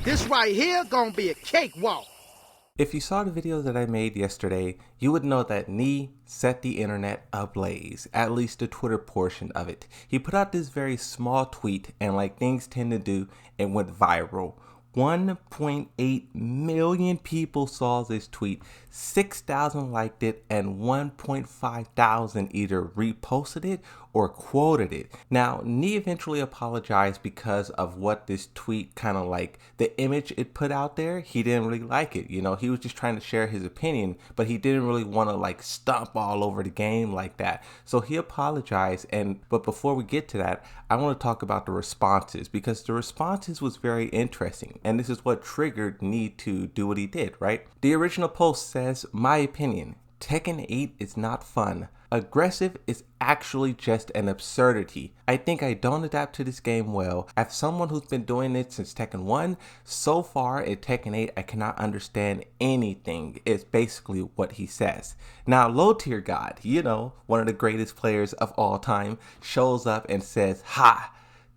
This right here gonna be a cakewalk. If you saw the video that I made yesterday, you would know that Nee set the internet ablaze, at least the Twitter portion of it. He put out this very small tweet, and like things tend to do, it went viral. 1.8 million people saw this tweet, 6,000 liked it, and 1.5 thousand either reposted it or quoted it. Now, Nee eventually apologized because of what this tweet kind of like, the image it put out there. He didn't really like it. You know, he was just trying to share his opinion, but he didn't really want to like stomp all over the game like that. So he apologized. But before we get to that, I want to talk about the responses, because the responses was very interesting. And this is what triggered Nee to do what he did, right? The original post says, "My opinion, Tekken 8 is not fun. Aggressive is actually just an absurdity. I think I don't adapt to this game well. As someone who's been doing it since Tekken 1, so far in Tekken 8 I cannot understand anything," is basically what he says. Now Low Tier God, you know, one of the greatest players of all time, shows up and says, "Ha!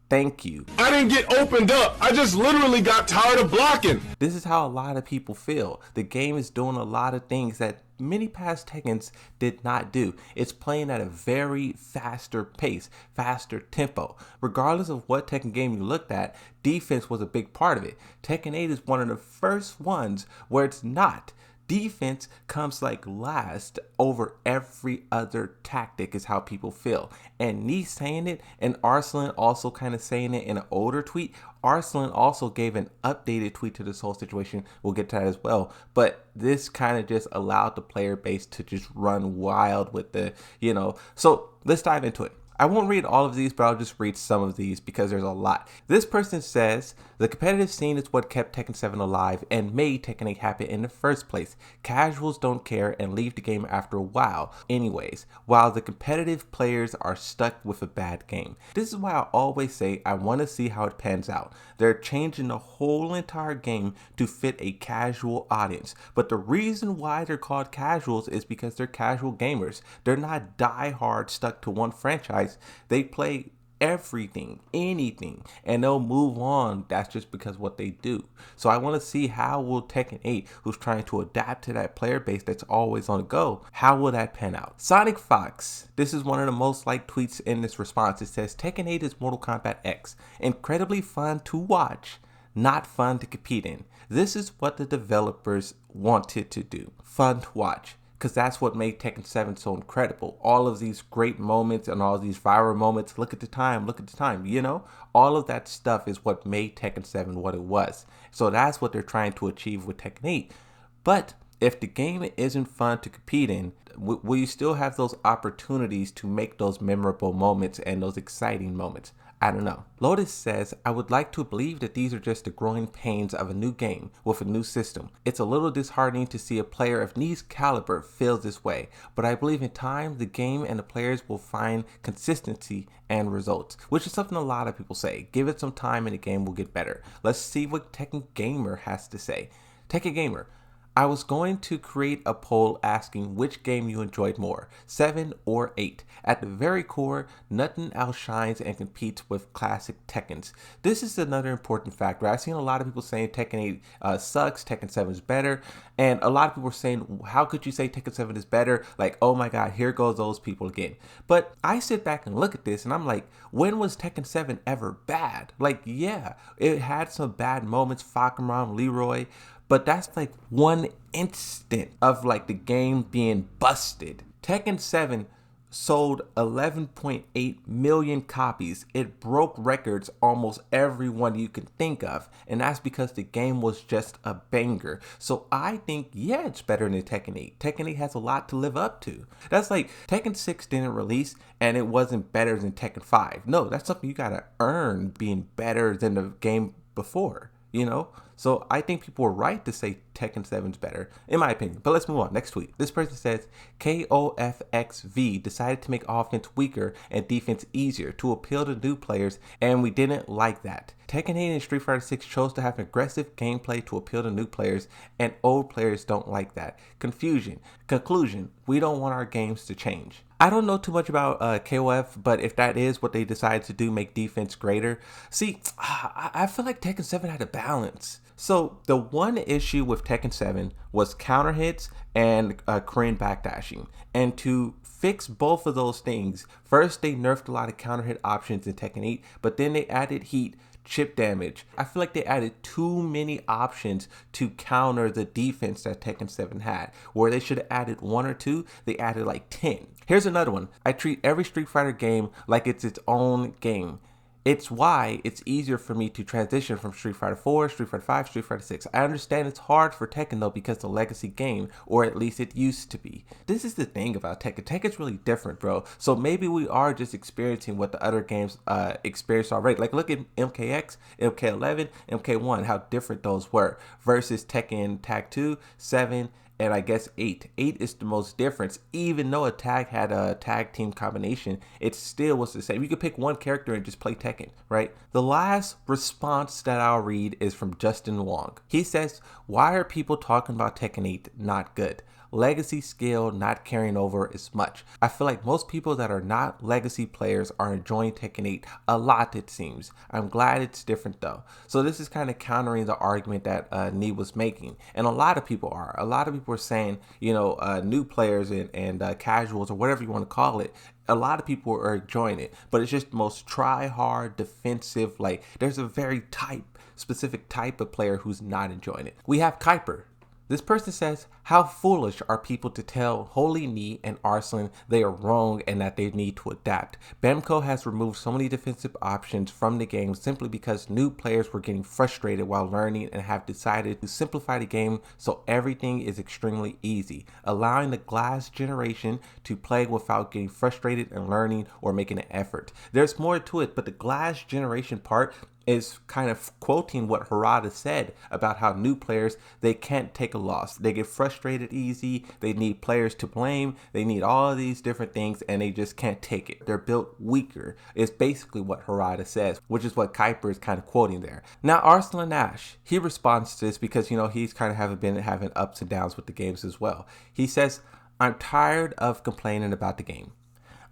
Thank you. I didn't get opened up. I just literally got tired of blocking." This is how a lot of people feel. The game is doing a lot of things that many past Tekkens did not do. It's playing at a very faster pace, faster tempo. Regardless of what Tekken game you looked at, defense was a big part of it. Tekken 8 is one of the first ones where it's not. Defense comes like last over every other tactic, is how people feel. And Nee saying it, and Arslan also kind of saying it in an older tweet. Arslan also gave an updated tweet to this whole situation. We'll get to that as well. But this kind of just allowed the player base to just run wild with the, you know. So let's dive into it. I won't read all of these, but I'll just read some of these because there's a lot. This person says, "The competitive scene is what kept Tekken 7 alive and made Tekken 8 happen in the first place. Casuals don't care and leave the game after a while anyways, while the competitive players are stuck with a bad game. This is why I always say I want to see how it pans out. They're changing the whole entire game to fit a casual audience. But the reason why they're called casuals is because they're casual gamers. They're not die-hard stuck to one franchise. They play everything, anything, and they'll move on. That's just because what they do. So I want to see how will Tekken 8, who's trying to adapt to that player base that's always on the go, how will that pan out?" Sonic Fox, this is one of the most liked tweets in this response. It says, "Tekken 8 is Mortal Kombat X. Incredibly fun to watch, not fun to compete in. This is what the developers wanted to do. Fun to watch." Because that's what made Tekken 7 so incredible. All of these great moments and all these viral moments. Look at the time, you know? All of that stuff is what made Tekken 7 what it was. So that's what they're trying to achieve with Tekken 8. But if the game isn't fun to compete in, will you still have those opportunities to make those memorable moments and those exciting moments? I don't know. Lotus says, "I would like to believe that these are just the growing pains of a new game with a new system. It's a little disheartening to see a player of Nee's caliber feel this way, but I believe in time the game and the players will find consistency and results," which is something a lot of people say. Give it some time and the game will get better. Let's see what Tekken Gamer has to say. Tekken Gamer, "I was going to create a poll asking which game you enjoyed more, 7 or 8. At the very core, nothing outshines and competes with classic Tekkens. This is another important factor. I've seen a lot of people saying Tekken 8 sucks, Tekken 7 is better, and a lot of people are saying, how could you say Tekken 7 is better? Like, oh my god, here goes those people again. But I sit back and look at this and I'm like, when was Tekken 7 ever bad? Like, yeah, it had some bad moments, Fakaram, Leroy, but that's like one instant of like the game being busted. Tekken 7 sold 11.8 million copies. It broke records almost every one you can think of, and that's because the game was just a banger. So I think, yeah, it's better than Tekken 8. Tekken 8 has a lot to live up to. That's like Tekken 6 didn't release and it wasn't better than Tekken 5. No, that's something you gotta earn, being better than the game before, you know? So I think people are right to say Tekken 7 is better, in my opinion. But let's move on. Next tweet. This person says, "KOFXV decided to make offense weaker and defense easier to appeal to new players, and we didn't like that. Tekken 8 and Street Fighter 6 chose to have aggressive gameplay to appeal to new players, and old players don't like that. Confusion. Conclusion, we don't want our games to change. I don't know too much about KOF, but if that is what they decide to do, make defense greater. See, I feel like Tekken 7 had a balance. So the one issue with Tekken 7 was counter hits and Korean backdashing. And to fix both of those things, first they nerfed a lot of counter hit options in Tekken 8, but then they added heat, chip damage. I feel like they added too many options to counter the defense that Tekken 7 had. Where they should have added 1 or 2, they added like 10. Here's another one. I treat every Street Fighter game like it's its own game. It's why it's easier for me to transition from Street Fighter 4, Street Fighter 5, Street Fighter 6. I understand it's hard for Tekken though because the legacy game, or at least it used to be. This is the thing about Tekken. Tekken's really different, bro. So maybe we are just experiencing what the other games experienced already. Like look at MKX, MK11, MK1, how different those were versus Tekken Tag 2, 7, and I guess 8. 8 is the most difference. Even though a tag had a tag team combination, it still was the same. You could pick one character and just play Tekken, right? The last response that I'll read is from Justin Wong. He says, why are people talking about Tekken 8 not good? Legacy skill not carrying over as much. I feel like most people that are not legacy players are enjoying Tekken 8 a lot, it seems. I'm glad it's different though. So this is kind of countering the argument that Nee was making. And a lot of people are. A lot of people are saying, you know, new players and casuals or whatever you want to call it, a lot of people are enjoying it, but it's just the most try-hard, defensive, like there's a very specific type of player who's not enjoying it. We have Kuiper. This person says, how foolish are people to tell Holy Nee and Arslan they are wrong and that they need to adapt. Bemco has removed so many defensive options from the game simply because new players were getting frustrated while learning and have decided to simplify the game so everything is extremely easy, allowing the glass generation to play without getting frustrated and learning or making an effort. There's more to it, but the glass generation part is kind of quoting what Harada said about how new players, they can't take a loss. They get frustrated easy. They need players to blame. They need all of these different things and they just can't take it. They're built weaker. It's basically what Harada says, which is what Kuiper is kind of quoting there. Now, Arslan Ash, he responds to this because, you know, he's kind of been having ups and downs with the games as well. He says, I'm tired of complaining about the game.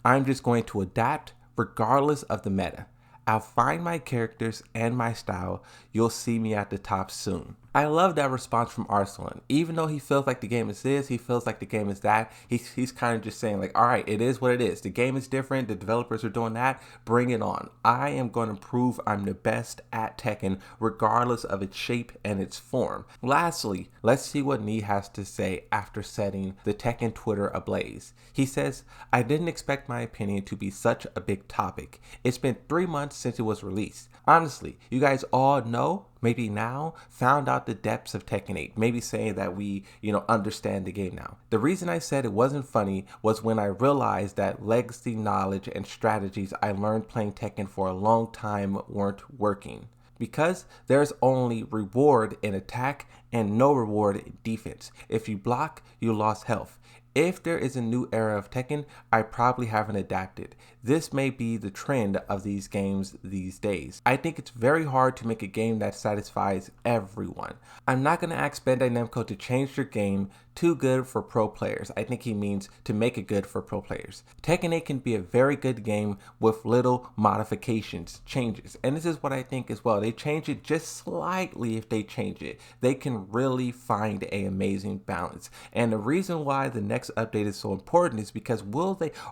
I'm just going to adapt regardless of the meta. I'll find my characters and my style. You'll see me at the top soon. I love that response from Arslan. Even though he feels like the game is this, he feels like the game is that, he's kind of just saying like, all right, it is what it is. The game is different. The developers are doing that. Bring it on. I am going to prove I'm the best at Tekken regardless of its shape and its form. Lastly, let's see what Nee has to say after setting the Tekken Twitter ablaze. He says, I didn't expect my opinion to be such a big topic. It's been 3 months since it was released. Honestly, you guys all know, maybe now, found out the depths of Tekken 8, maybe saying that we, understand the game now. The reason I said it wasn't funny was when I realized that legacy knowledge and strategies I learned playing Tekken for a long time weren't working. Because there's only reward in attack and no reward in defense. If you block, you lost health. If there is a new era of Tekken, I probably haven't adapted. This may be the trend of these games these days. I think it's very hard to make a game that satisfies everyone. I'm not going to ask Bandai Namco to change their game too good for pro players. I think he means to make it good for pro players. Tekken 8 can be a very good game with little modifications, changes. And this is what I think as well. They change it just slightly. If they change it, they can really find an amazing balance. And the reason why the next update is so important is because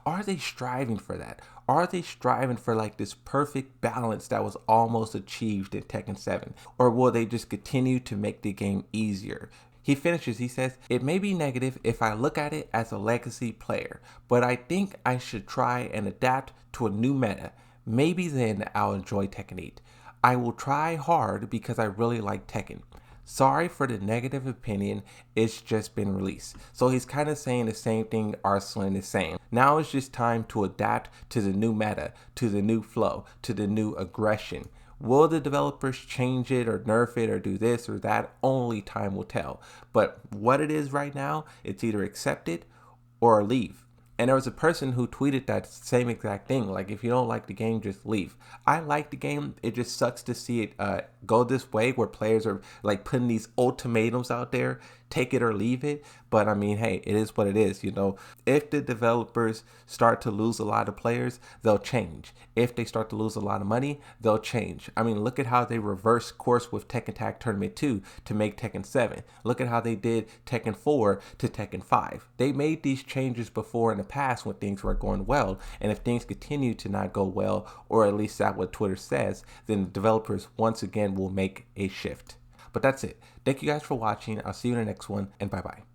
are they striving for that? Are they striving for like this perfect balance that was almost achieved in Tekken 7? Or will they just continue to make the game easier? He finishes, he says, it may be negative if I look at it as a legacy player, but I think I should try and adapt to a new meta. Maybe then I'll enjoy Tekken 8. I will try hard because I really like Tekken. Sorry for the negative opinion, it's just been released. So he's kind of saying the same thing Arslan is saying. Now it's just time to adapt to the new meta, to the new flow, to the new aggression. Will the developers change it or nerf it or do this or that? Only time will tell. But what it is right now, it's either accept it or leave. And there was a person who tweeted that same exact thing. Like, if you don't like the game, just leave. I like the game. It just sucks to see it go this way where players are like putting these ultimatums out there, take it or leave it. But I mean, hey, it is what it is. You know, if the developers start to lose a lot of players, they'll change. If they start to lose a lot of money, they'll change. I mean, look at how they reverse course with Tekken Tag Tournament 2 to make Tekken 7. Look at how they did Tekken 4 to Tekken 5. They made these changes before in the past when things were going well. And if things continue to not go well, or at least that's what Twitter says, then the developers once again will make a shift. But that's it. Thank you guys for watching. I'll see you in the next one, and bye-bye.